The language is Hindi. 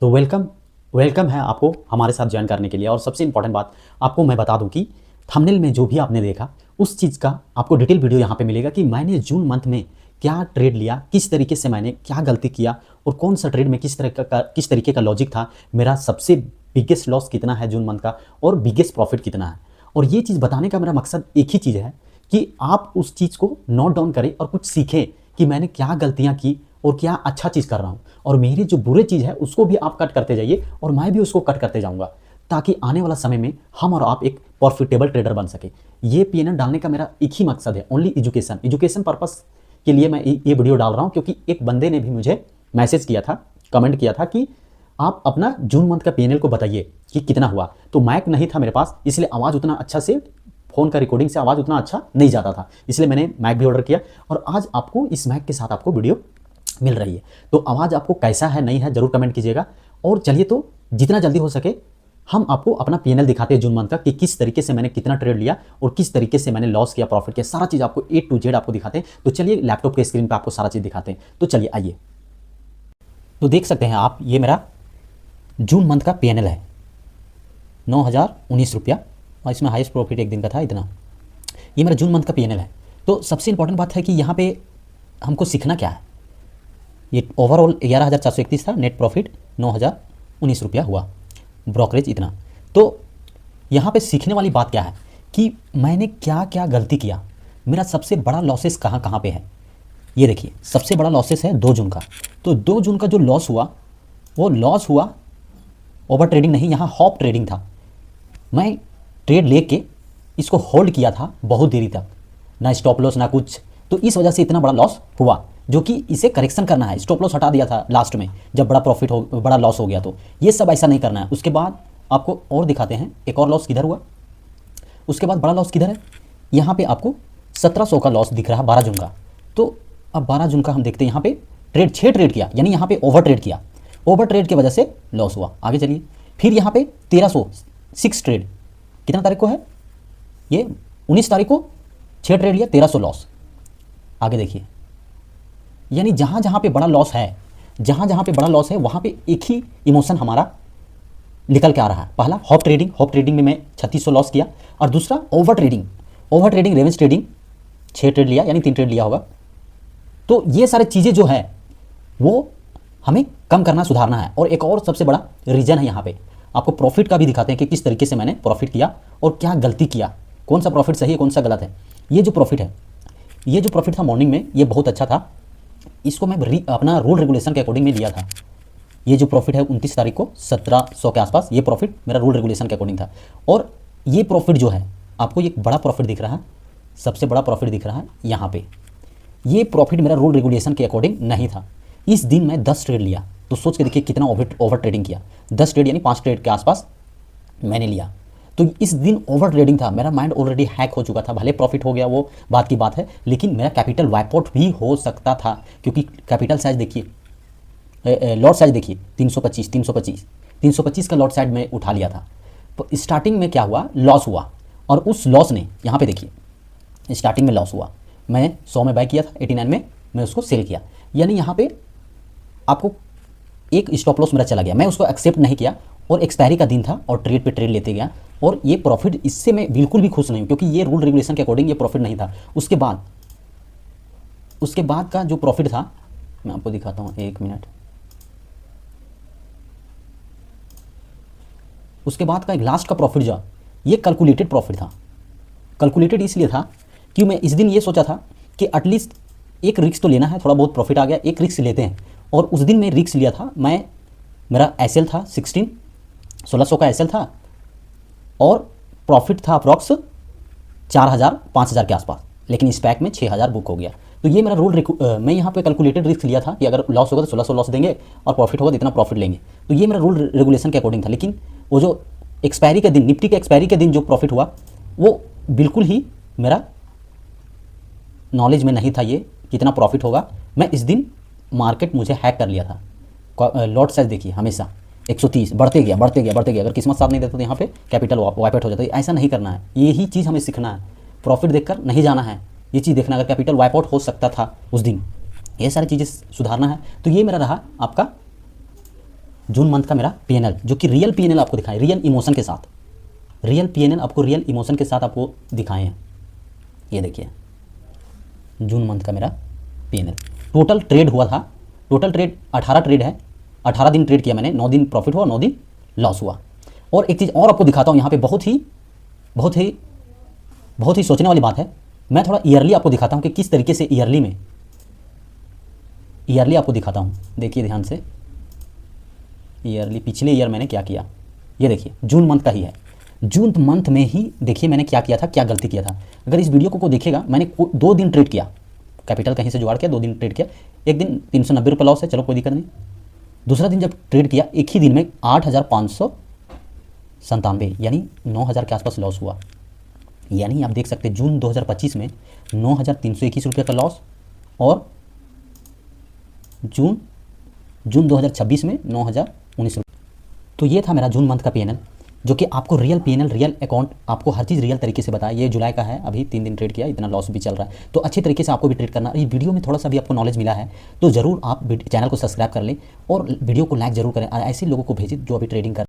तो वेलकम वेलकम है आपको हमारे साथ ज्वाइन करने के लिए। और सबसे इंपॉर्टेंट बात आपको मैं बता दूं कि थंबनेल में जो भी आपने देखा उस चीज़ का आपको डिटेल वीडियो यहाँ पे मिलेगा कि मैंने जून मंथ में क्या ट्रेड लिया, किस तरीके से मैंने क्या गलती किया और कौन सा ट्रेड में किस तरीके का लॉजिक था, मेरा सबसे बिगेस्ट लॉस कितना है जून मंथ का और बिगेस्ट प्रॉफिट कितना है। और ये चीज़ बताने का मेरा मकसद एक ही चीज़ है कि आप उस चीज़ को नोट डाउन करें और कुछ सीखें कि मैंने क्या गलतियाँ की और क्या अच्छा चीज़ कर रहा हूँ, और मेरी जो बुरे चीज़ है उसको भी आप कट करते जाइए और मैं भी उसको कट करते जाऊँगा, ताकि आने वाला समय में हम और आप एक प्रॉफिटेबल ट्रेडर बन सके। ये पीएनएल डालने का मेरा एक ही मकसद है, ओनली एजुकेशन पर्पस के लिए मैं ये वीडियो डाल रहा हूँ। क्योंकि एक बंदे ने भी मुझे मैसेज किया था, कमेंट किया था कि आप अपना जून मंथ का पीएनएल को बताइए कि कितना हुआ। तो माइक नहीं था मेरे पास, इसलिए आवाज़ उतना अच्छा से, फ़ोन का रिकॉर्डिंग से आवाज़ उतना अच्छा नहीं जाता था, इसलिए मैंने माइक भी ऑर्डर किया और आज आपको इस माइक के साथ आपको वीडियो मिल रही है। तो आवाज़ आपको कैसा है नहीं है ज़रूर कमेंट कीजिएगा। और चलिए तो जितना जल्दी हो सके हम आपको अपना पीएनएल दिखाते हैं जून मंथ का कि किस तरीके से मैंने कितना ट्रेड लिया और किस तरीके से मैंने लॉस किया, प्रॉफिट किया, सारा चीज़ आपको A to Z आपको दिखाते हैं। तो चलिए लैपटॉप के स्क्रीन पर आपको सारा चीज़ दिखाते हैं। तो चलिए आइए, तो देख सकते हैं आप, ये मेरा जून मंथ का पीएनएल है 9,019 रुपया और इसमें हाईएस्ट प्रॉफिट एक दिन का था इतना। ये मेरा जून मंथ का पीएनएल है। तो सबसे इंपॉर्टेंट बात है कि यहाँ पे हमको सीखना क्या है। ये ओवरऑल 11,431 था, नेट प्रॉफिट 9,019 रुपया हुआ, ब्रोकरेज इतना। तो यहाँ पे सीखने वाली बात क्या है कि मैंने क्या क्या गलती किया, मेरा सबसे बड़ा लॉसेस कहाँ कहाँ पे है। ये देखिए, सबसे बड़ा लॉसेस है 2 जून का। तो 2 जून का जो लॉस हुआ वो लॉस हुआ ओवर ट्रेडिंग नहीं, यहाँ हॉप ट्रेडिंग था। मैं ट्रेड लेके इसको होल्ड किया था बहुत देरी तक, ना स्टॉप लॉस ना कुछ। तो इस वजह से इतना बड़ा लॉस हुआ, जो कि इसे करेक्शन करना है। स्टॉप लॉस हटा दिया था लास्ट में जब बड़ा लॉस हो गया। तो ये सब ऐसा नहीं करना है। उसके बाद आपको और दिखाते हैं एक और लॉस किधर हुआ, उसके बाद बड़ा लॉस किधर है। यहाँ पे आपको 1700 का लॉस दिख रहा है 12 जून का। तो अब 12 जून का हम देखते हैं। यहाँ पे 6 ट्रेड किया, यानी यहाँ पे ओवर ट्रेड किया, ओवर ट्रेड की वजह से लॉस हुआ। आगे चलिए, फिर यहाँ पे 1306 ट्रेड, कितना तारीख को है ये, 19 तारीख को 6 ट्रेड लिया, 1300 लॉस। आगे देखिए, यानी जहाँ जहाँ पे बड़ा लॉस है, जहाँ जहाँ पे बड़ा लॉस है वहाँ पे एक ही इमोशन हमारा निकल के आ रहा है। पहला हॉप ट्रेडिंग में मैं 3600 लॉस किया, और दूसरा over trading ravens trading 6 trade लिया, यानी 3 ट्रेड लिया होगा। तो ये सारी चीज़ें जो है वो हमें कम करना, सुधारना है। और एक और सबसे बड़ा रीज़न है, यहाँ पे आपको प्रॉफिट का भी दिखाते हैं कि किस तरीके से मैंने प्रॉफिट किया और क्या गलती किया, कौन सा प्रॉफिट सही है कौन सा गलत है। ये जो प्रॉफिट था मॉर्निंग में, ये बहुत अच्छा था। इसको मैं अपना रूल रेगुलेशन के अकॉर्डिंग में लिया था। ये जो प्रॉफिट है 29 तारीख को 1700 के आसपास, ये प्रॉफिट मेरा रूल रेगुलेशन के अकॉर्डिंग था। और ये प्रॉफिट जो है आपको एक बड़ा प्रॉफिट दिख रहा है, सबसे बड़ा प्रॉफिट दिख रहा है यहाँ पे। ये प्रॉफिट मेरा रूल रेगुलेशन के अकॉर्डिंग नहीं था। इस दिन मैं 10 ट्रेड लिया, तो सोच के देखिए कितना ओवर ट्रेडिंग किया। 10 ट्रेड यानी 5 ट्रेड के आसपास मैंने लिया। तो इस दिन ओवर ट्रेडिंग था, मेरा माइंड ऑलरेडी हैक हो चुका था। भले प्रॉफिट हो गया वो बात की बात है, लेकिन मेरा कैपिटल वाइप आउट भी हो सकता था। क्योंकि कैपिटल साइज देखिए, लॉट साइज देखिए 325 का लॉट साइज में उठा लिया था। तो स्टार्टिंग में क्या हुआ, लॉस हुआ, और उस लॉस ने यहाँ पे देखिए स्टार्टिंग में लॉस हुआ। मैं 100 में बाय किया था, 89 में मैं उसको सेल किया, यानी यहाँ पे आपको एक स्टॉप लॉस मेरा चला गया। मैं उसको एक्सेप्ट नहीं किया और एक्सपायरी का दिन था और ट्रेड पे ट्रेड लेते गया, और ये प्रॉफिट, इससे मैं बिल्कुल भी खुश नहीं हूँ क्योंकि ये रूल रेगुलेशन के अकॉर्डिंग ये प्रॉफिट नहीं था। उसके बाद का जो प्रॉफिट था मैं आपको दिखाता हूँ, 1 मिनट। उसके बाद का एक लास्ट का प्रॉफिट जो ये कैलकुलेटेड प्रॉफिट था। कैलकुलेटेड इसलिए था कि मैं इस दिन ये सोचा था कि एटलीस्ट एक रिस्क तो लेना है, थोड़ा बहुत प्रॉफिट आ गया, एक रिस्क लेते हैं। और उस दिन मैं रिस्क लिया था, मेरा एसएल था 1600 का एसएल था, और प्रॉफिट था अप्रॉक्स 4,000-5,000 के आसपास, लेकिन इस पैक में 6,000 बुक हो गया। तो ये मेरा मैं यहाँ पे कैलकुलेटेड रिस्क लिया था कि अगर लॉस होगा तो 1600 लॉस देंगे और प्रॉफिट होगा तो इतना प्रॉफिट लेंगे। तो ये मेरा रूल रेगुलेशन के अकॉर्डिंग था। लेकिन वो जो एक्सपायरी के दिन, निफ्टी के एक्सपायरी के दिन जो प्रॉफिट हुआ वो बिल्कुल ही मेरा नॉलेज में नहीं था ये कितना प्रॉफिट होगा। मैं इस दिन मार्केट मुझे हैक कर लिया था। लॉट साइज देखिए हमेशा 130 बढ़ते गया। अगर किस्मत साथ नहीं देता तो यहाँ पे कैपिटल वाइप आउट हो जाता है। ऐसा नहीं करना है, यही चीज़ हमें सीखना है। प्रॉफिट देखकर नहीं जाना है, ये चीज़ देखना अगर कैपिटल वाइप आउट हो सकता था उस दिन, ये सारी चीज़ें सुधारना है। तो ये मेरा रहा आपका जून मंथ का मेरा पीएनएल, जो कि रियल पीएनएल आपको दिखाएं, रियल इमोशन के साथ, रियल पीएनएल आपको रियल इमोशन के साथ आपको दिखाए हैं। ये देखिए जून मंथ का मेरा पीएनएल। टोटल ट्रेड हुआ था, टोटल ट्रेड 18 ट्रेड है, 18 दिन ट्रेड किया मैंने, 9 दिन प्रॉफिट हुआ, 9 दिन लॉस हुआ। और एक चीज़ और आपको दिखाता हूँ यहाँ पे, बहुत ही सोचने वाली बात है। मैं थोड़ा ईयरली आपको दिखाता हूँ कि किस तरीके से ईयरली आपको दिखाता हूँ। देखिए ध्यान से, ईयरली पिछले ईयर मैंने क्या किया, ये देखिए जून मंथ का ही है। जून मंथ में ही देखिए मैंने क्या किया था, क्या गलती किया था। अगर इस वीडियो को देखेगा, मैंने 2 दिन ट्रेड किया, कैपिटल कहीं से जुगाड़ किया, 2 दिन ट्रेड किया। एक दिन 390 रुपये लॉस है, चलो कोई दिक्कत नहीं। दूसरा दिन जब ट्रेड किया, एक ही दिन में 8,597 यानी 9,000 के आसपास लॉस हुआ। यानी आप देख सकते हैं जून 2025 में 9,321 रुपये का लॉस, और जून 2026 में 9,019 रुपये। तो ये था मेरा जून मंथ का पीएनएल, जो कि आपको रियल पीएनएल, रियल अकाउंट, आपको हर चीज़ रियल तरीके से बताया। ये जुलाई का है, अभी 3 दिन ट्रेड किया, इतना लॉस भी चल रहा है। तो अच्छी तरीके से आपको भी ट्रेड करना। ये वीडियो में थोड़ा सा भी आपको नॉलेज मिला है तो ज़रूर आप चैनल को सब्सक्राइब कर लें और वीडियो को लाइक ज़रूर करें, ऐसे लोगों को भेजें जो अभी ट्रेडिंग कर